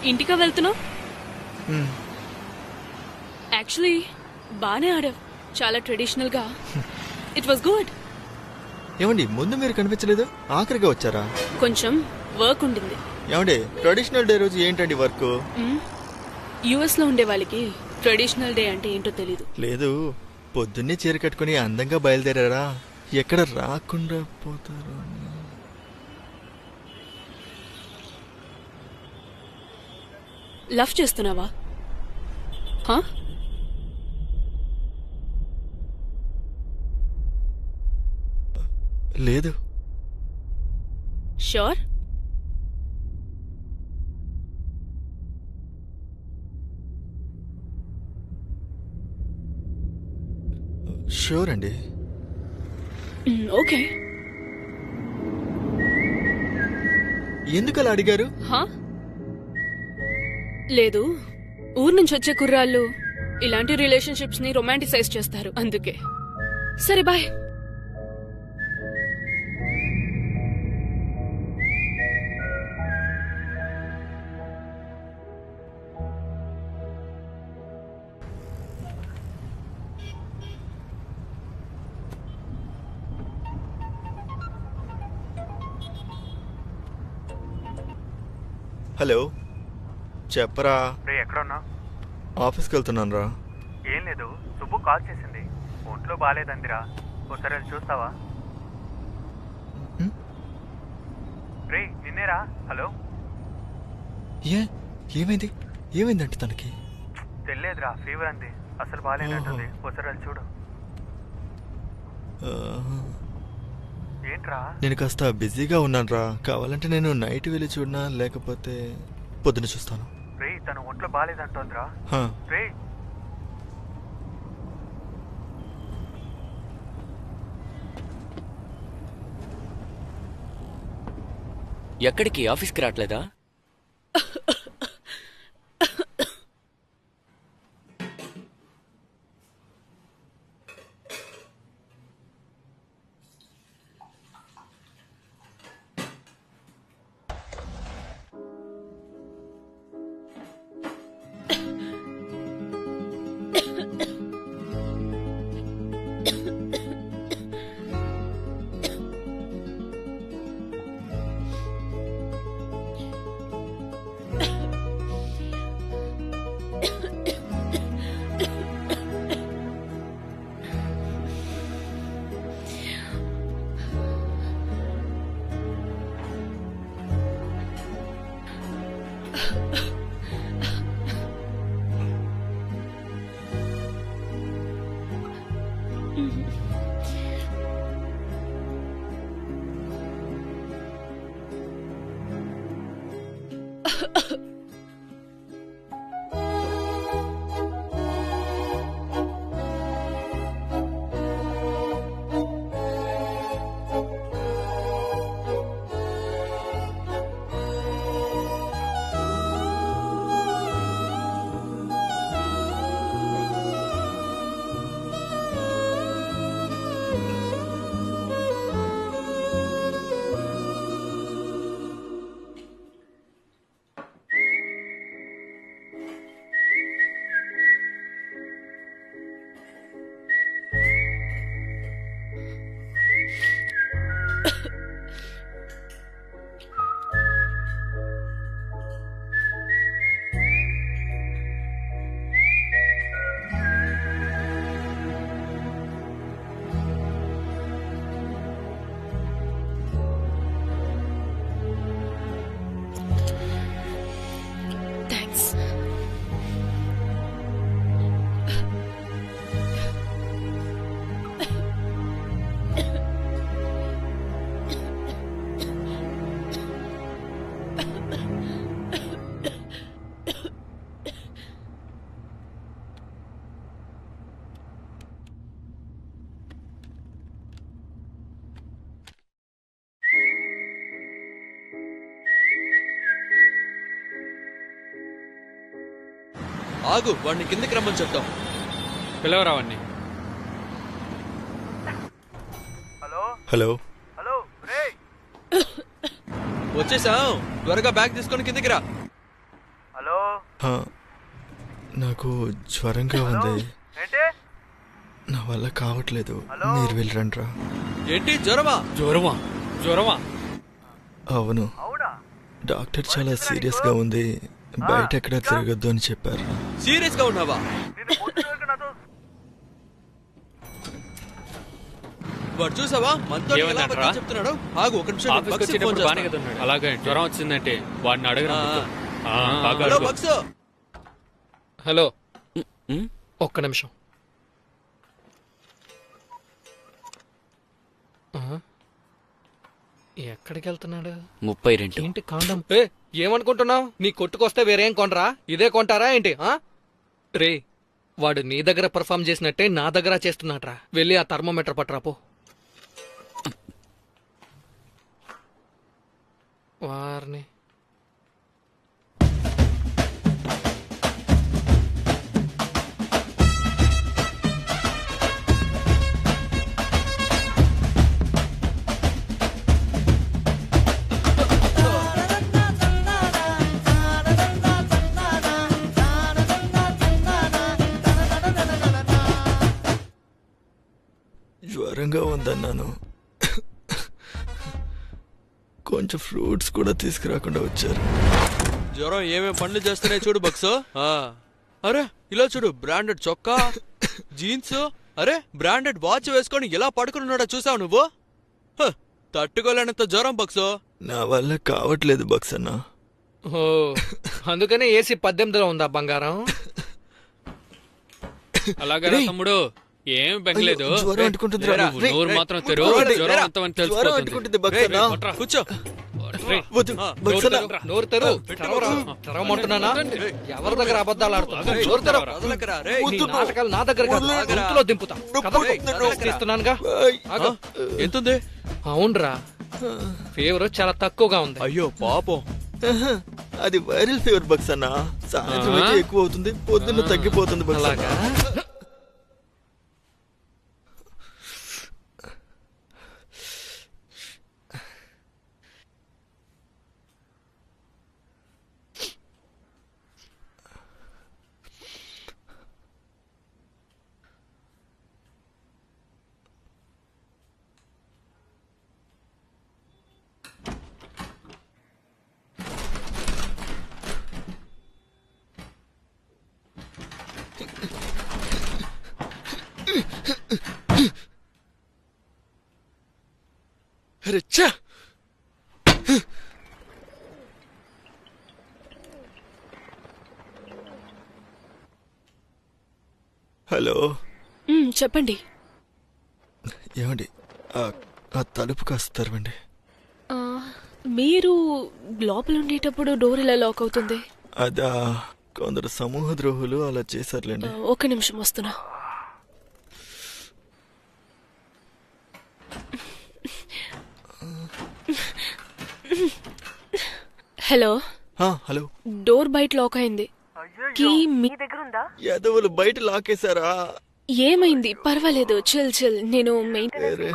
ఇంటికా వెళ్తున్నావు? యాక్చువల్లీ బానే ఆడావు, చాలా ట్రెడిషనల్ గా. It was good. ఏమండి ముందు మీరు కనిపించలేదు, ఆఖరిగా వచ్చారా? కొంచెం వర్క్ ఉండింది. ఏమండి ట్రెడిషనల్ డే రోజు ఏంటండి వర్క్? యుఎస్ లో ఉండే వాళ్ళకి ట్రెడిషనల్ డే అంటే ఏంటో తెలీదు. లేదు, పొద్దున్నే చీర కట్టుకుని అందంగా బయలుదేరారా, ఎక్కడ రాకుండా పోతారు. లవ్ చేస్తున్నావా? లేదు. షూర్? షూర్ అండి. ఓకే. ఎందుకు అలా అడిగారు? లేదు, ఊరు నుంచి వచ్చే కుర్రాళ్ళు ఇలాంటి రిలేషన్షిప్స్ ని రొమాంటిసైజ్ చేస్తారు, అందుకే. సరే బాయ్. హలో, చెప్పరా. రే ఎక్కడున్నా? ఆఫీస్కి వెళ్తున్నాను రా. ఏం లేదు, సుబ్బు కాల్ చేసింది, ఒంట్లో బాగాలేదందిరా, ఒకసారి వెళ్ళి చూస్తావా? రే నిన్నేరా. హలో. ఏమైంది? ఏమైందంటే తనకి తెలియదురా, ఫీవర్ అంది, అసలు బాగాలేదంటుంది, ఒకసారి వెళ్ళి చూడు. ఏంట్రా? నేను కాస్త బిజీగా ఉన్నాను రా, కావాలంటే నేను నైట్ వెళ్ళి చూడనా, లేకపోతే పొద్దున చూస్తాను. రే తను ఒంట్లో బాగాలేదంటోందిరా. రే ఎక్కడికి? ఆఫీస్కి రావట్లేదా? ఆగు, వాడిని కిందకి రమ్మని చెప్తాం. పిలవరావాన్ని. Hello hello. హలో. రే వచ్చేసాం, త్వరగా బ్యాగ్ తీసుకొని కిందకి రా. నాకు జ్వరంగా ఉంది. ఏంటి? నా వల్ల కావట్లేదు. మీరు వెళ్ళరండ్రా. ఏంటి జ్వరమా? జ్వరమా? జ్వరమా? అవును, అవునా? డాక్టర్ చాలా సీరియస్ గా ఉంది, బయట ఎక్కడా తిరగద్దు అని చెప్పారు. సీరియస్ గా ఉన్నావా? నిన్ను పొద్దున వరకు నాతో వాడు చూసావా మనతో ఎలా ఏమన్నాడురా? అబద్ధాలు చెప్తున్నాడు? ఆగు ఒక నిమిషం, నేను ఆఫీస్కి బక్స్కి ఫోన్ వచ్చేటప్పుడు బానే చేస్తాను. కదా ఉన్నాడు. అలాగే జ్వరం వచ్చిందంటే వాడిని అడగరా. బాగా హలో అడుగు. బక్స్, హలో, ఉమ్, ఒక్క నిమిషం. ఎక్కడికి వెళ్తున్నాడు? 32. ఏంటి కాండం? ఏమనుకుంటున్నావు? నీ కొట్టుకొస్తే వేరేం కొనరా? ఇదే కొంటారా ఏంటి? రే, వాడు నీ దగ్గర పర్ఫామ్ చేసినట్టే నా దగ్గర చేస్తున్నాడ్రా. వెళ్ళి ఆ థర్మోమీటర్ పట్టరాపో. వారిని జ్వరంగా ఉందన్నాను, కొంచెం ఫ్రూట్స్ కూడా తీసుకురాకుండా వచ్చారు. జ్వరం ఏమేం పనులు చేస్తున్నాయి చూడు బక్స్. అరే ఇలా చూడు, బ్రాండెడ్ చొక్కా, జీన్స్, అరే బ్రాండెడ్ వాచ్ వేసుకొని ఇలా పడుకున్నాడా చూసావు నువ్వు? తట్టుకోలేనంత జ్వరం బక్స్. నా వల్ల కావట్లేదు బక్స్ అన్న. ఓ, అందుకనే ఏసీ 18లో ఉందా బంగారం? అలాగే తమ్ముడు, ఏం బెంగలేదు. అయ్యో, జ్వరం అంటుకుంటుందిరా. నువ్వు రే, నోరు రే, మాత్రం తెరు, రే, జ్వరం రే, అంతమని జ్వరం తెలిసిపోతుంది. అంటుకుంటుంది బక్స్ అన్న. కూర్చో. వద్దు, బక్స్ అన్న. నోరు తెరు. తెరవమంటున్నానా? ఎవరి దగ్గర అబద్ధాలు ఆడుతున్నా? నోరు తెరవు. వదలకరా, రేయ్. నీ నాటకాలు నా దగ్గర కాదు, వదలరా. గొంతులో దింపుతా. కథ రేయ్, ఇస్తున్నానుగా. ఏయ్, ఆగు. ఎంతుంది? అవునరా, ఫీవర్ చాలా తక్కువగా ఉంది. అయ్యో పాపం. అది వైరల్ ఫీవర్ బక్స్ అన్న. సాయంత్రం అయితే ఎక్కువ అవుతుంది, పొద్దున్న తగ్గిపోతుంది బక్స్ అన్న. అలాగా? అరే ఛా! హలో, చెప్పండి. ఏమండి, ఆ తలుపు కాస్త తెరవండి. ఆ, మీరు లోపల ఉండేటప్పుడు డోర్ ఇలా లాక్ అవుతుంది. అదా, కొందరు సమూహ ద్రోహులు అలా చేశారులేండి. ఒక్క నిమిషం వస్తున్నా. హలో, హలో, డోర్ బయట లాక్ అయింది. కీ మీ దగ్గర ఉందా? యాదవులు బయట లాకేశారా? ఏమైంది? పర్వాలేదు, చిల్ చిల్. నేను వేరే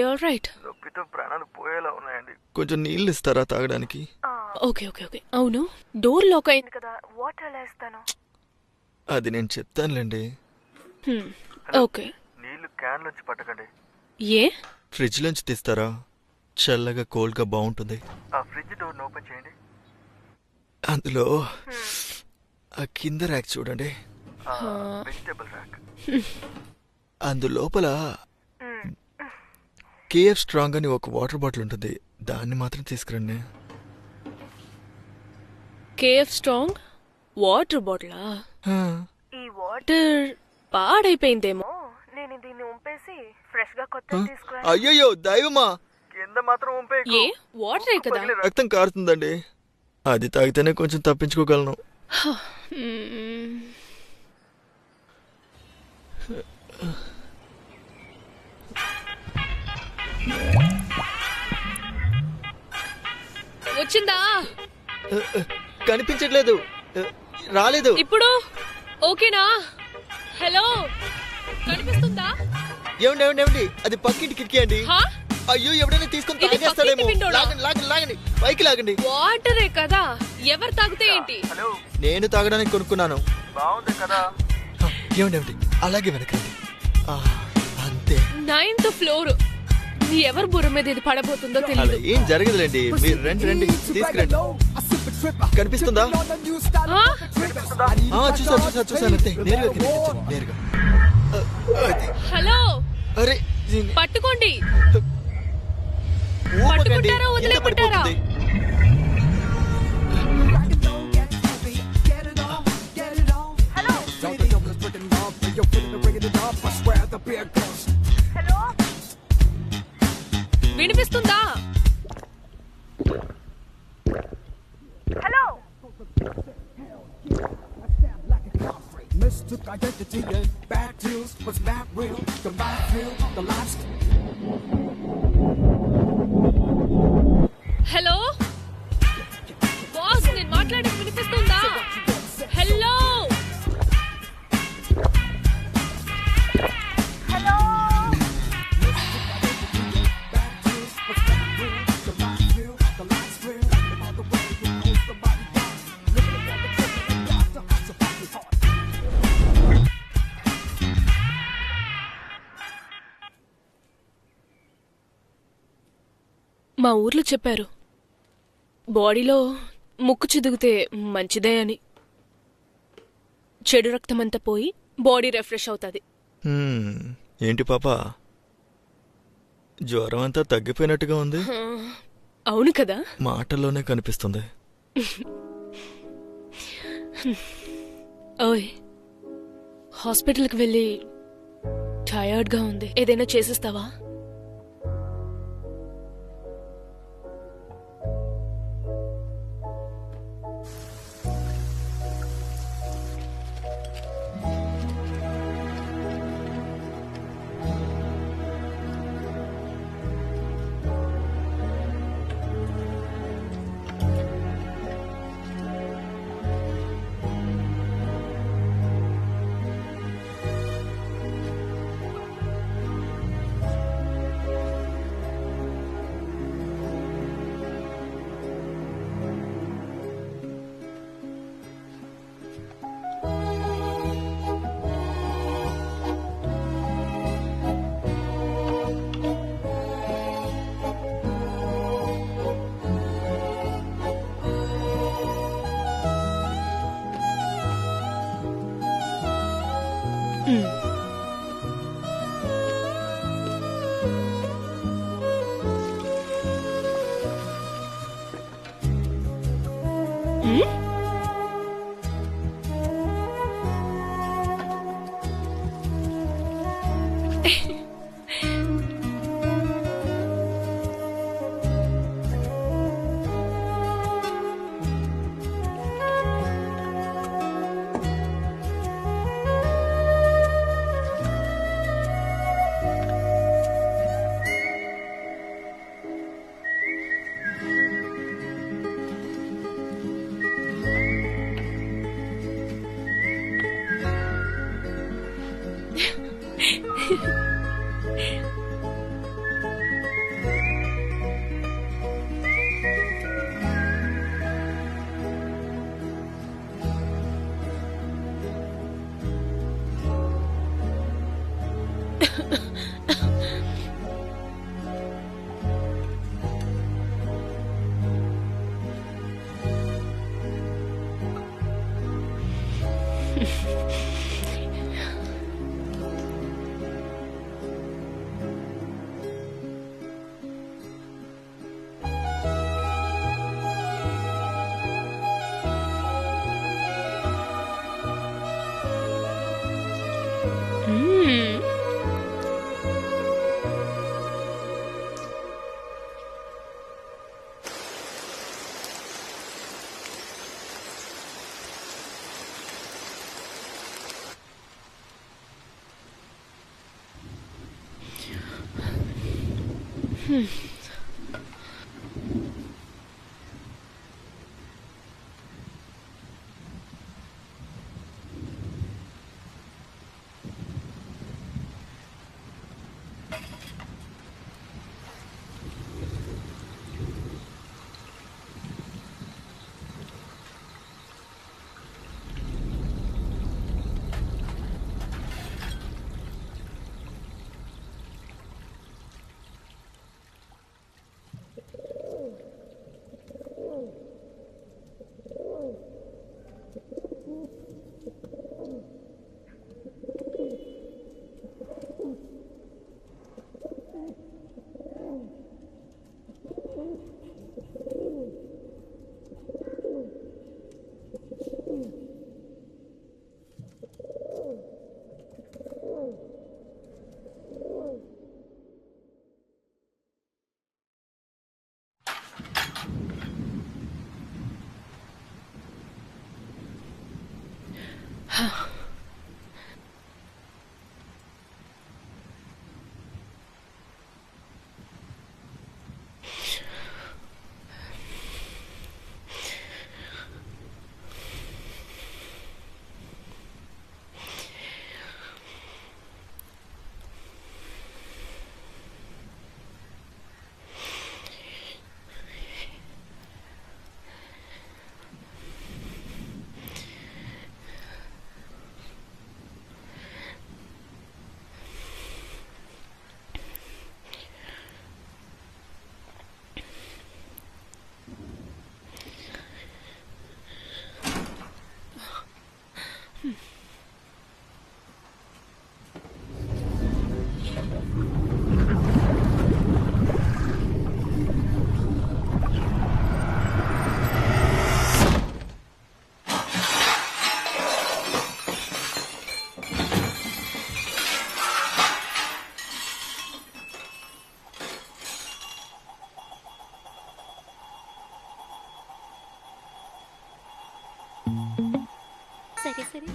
ఆల్ రైట్. నొప్పితో ప్రాణాలు పోయేలా ఉన్నాయండి. కొంచెం నీళ్ళు ఇస్తారా తాగడానికి? Okay okay okay. అవును, డోర్ లాక్ అయింది కదా, వాటర్ ఎలా ఇస్తాను? అది నేను చెప్తానులేండి. ఓకే. నీళ్లు క్యాన్ నుంచి పట్టకండి. ఏ? ఫ్రిడ్జ్ నుంచి తీస్తారా? చల్లగా కోల్డ్గా బాగుంటుంది. ఆ ఫ్రిడ్జ్ డోర్ ఓపెన్ చేయండి. అందులో ఆ కింద ర్యాక్ చూడండి, వెజిటబుల్ ర్యాక్. అందులోపల కేఎఫ్ స్ట్రాంగ్ అని ఒక వాటర్ బాటిల్ ఉంటుంది, దాన్ని మాత్రం తీసుకురండి. కేఎఫ్ స్ట్రాంగ్ వాటర్ బాటిలా? హా, ఈ వాటర్ పాడైపోయిందేమో. నేను దీన్ని ఉంపేసి ఫ్రెష్ గా కొత్త తీసుకురా. అయ్యయ్యో దైవమా, కింద మాత్రం ఉంపే. ఏ వాటరే కదా. రక్తం కారుతుందండి, అది తాగితేనే కొంచెం తప్పించుకోగలను. వచ్చిందా? కనిపించట్లేదు, రాలేదు. ఇప్పుడు ఓకేనా? హలో, కనిపిస్తుందా? ఏమండి ఏమండి ఏమండి, అది పక్కింటి కిటికీ అండి. హా? అయ్యో ఎవడైనా తీసుకొని ఇది తాగేస్తాడేమో. పక్కింటి విండోడా? లాగండి లాగండి లాగండి పైకి లాగండి. వాటరే కదా, ఎవరు తాగితే ఏంటి? హలో, నేను తాగడానికి కొనుక్కున్నాను. బాగుంది కదా? ఏమండి ఏమండి అలాగే వెనకండి. అంతే. 9th floor. ఎవరు బుర్ర మీద ఇది పడబోతుందో అలా తెలియదు. ఏం జరగదులేండి. మీరు రండి రండి తీసుకురండి. కనిపిస్తుందా? చూసాను అంతే. నేరుగా కనిపించండి, నేరుగా. అది. హలో, అరే దీన్ని పట్టుకోండి. ఊపకండి. పట్టుకుంటారా, కింద వదిలేయమంటారా? పడిపోతుంది. వినిపిస్తుందా? Mistook identity and bad deals was not real. The life real, the life's hello boss, నేను మాట్లాడేది వినిపిస్తుందా? హలో మా ఊర్లో చెప్పారు, బాడీలో ముక్కు చిదిగితే మంచిదే అని. చెడు రక్తమంతా పోయి బాడీ రిఫ్రెష్ అవుతుంది. ఏంటి పాప, జ్వరం అంతా తగ్గిపోయినట్టుగా ఉంది. అవును కదా. మాటల్లోనే కనిపిస్తుంది. ఓయ్, హాస్పిటల్కి వెళ్ళి టయర్డ్గా ఉంది, ఏదైనా చేసిస్తావా?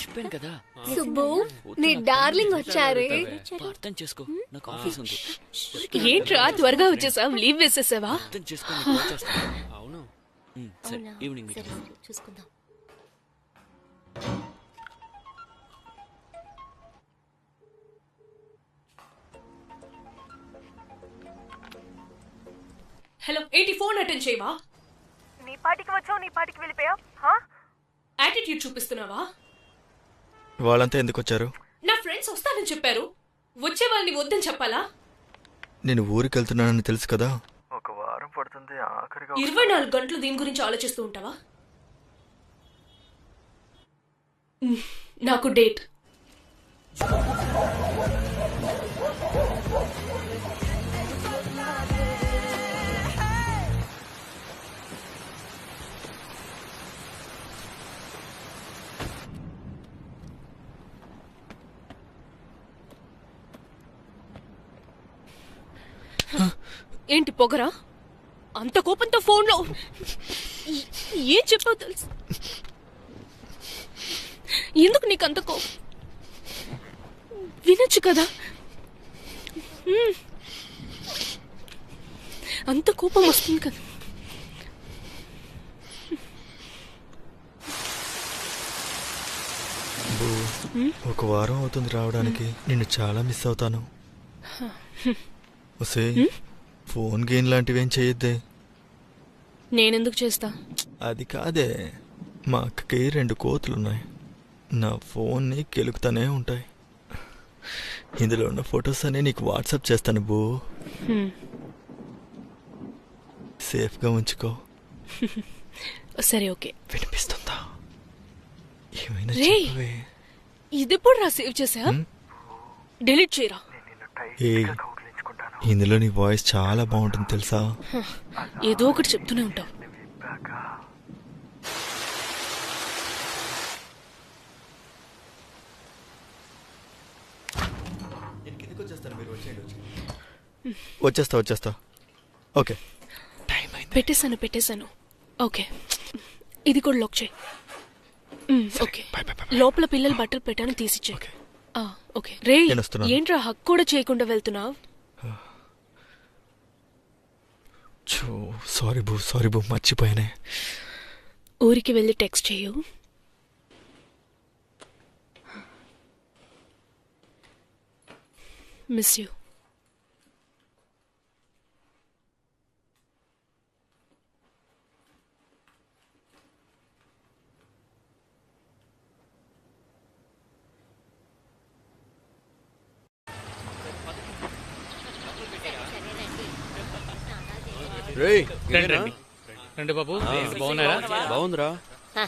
చెప్పాను కదా సుబ్బు నీ డార్లింగ్ వచ్చారే అర్థం చేసుకో నాకు ఆఫీస్ ఉంది ఏంట్రా త్వరగా వచ్చేసావు లీవ్ వేసేసావా అర్థం చేసుకో నేను call చేస్తాను. అవును సరే ఈవినింగ్ మీటింగ్ చూసుకుందాం. హలో ఏంటి ఫోన్ అటెండ్ చేయవా నీ పాటికి వచ్చావు నీ పాటికి వెళ్ళిపోయా యాటిట్యూడ్ చూపిస్తున్నావా వాళ్ళంతా ఎందుకు వచ్చారు? నా ఫ్రెండ్స్ వస్తానని చెప్పారు వచ్చే వాళ్ళని వద్దని చెప్పాలా నేను ఊరికి వెళ్తున్నానని తెలుసు కదా. ఒక వారం పడుతుంది ఆఖరిగా 24 గంటలు దీని గురించి ఆలోచిస్తూ ఉంటావా నాకు డేట్ ఏంటి పొగరా అంత కోపంతో ఫోన్లో ఏం చెప్పావు తెలుసు ఎందుకు నీకు అంత కోపం వినొచ్చు కదా అంత కోపం వస్తుంది కదా ఒక వారం అవుతుంది రావడానికి. నిన్ను చాలా మిస్ అవుతాను. ఒసే ఫోన్ గేమ్ లాంటివేం చేయొద్దే. నేనెందుకు చేస్తా అది కాదే, మా అక్కకి 2 కోతులున్నాయి. నా ఫోన్ని కెలుకుతానే ఉంటాయి. ఇందులో ఉన్న ఫొటోస్ అన్ని నీకు వాట్సాప్ చేస్తాను బూ. సేఫ్గా ఉంచుకో. సరే ఓకే. వినిపిస్తుందా? ఏమైనా రేయ్. చెప్పవే. ఇదెప్పుడు రా సేవ్ చేసా డిలీట్ చేయరా ఏయ్, ఇందులో నీ వాయిస్ చాలా బాగుంటుంది తెలుసా. ఏదో ఒకటి చెప్తూనే ఉంటావు. వచ్చేస్తా. ఓకే. పెట్టేశాను ఓకే. ఇది కూడా లాక్ చేయి. ఓకే. లోపల పిల్లలు బట్టలు పెట్టాను తీసిచ్చే. ఓకే. ఓకే రే నేను వస్తున్నాను. ఏంట్రా హక్ కూడా చేయకుండా వెళ్తున్నావు? సారీ బూ మర్చిపోయానే. ఊరికి వెళ్ళి టెక్స్ట్ చేయు. Miss you. రేయ్ రండి రండి రండి బాబు బాగున్నారా? బాగుందిరా.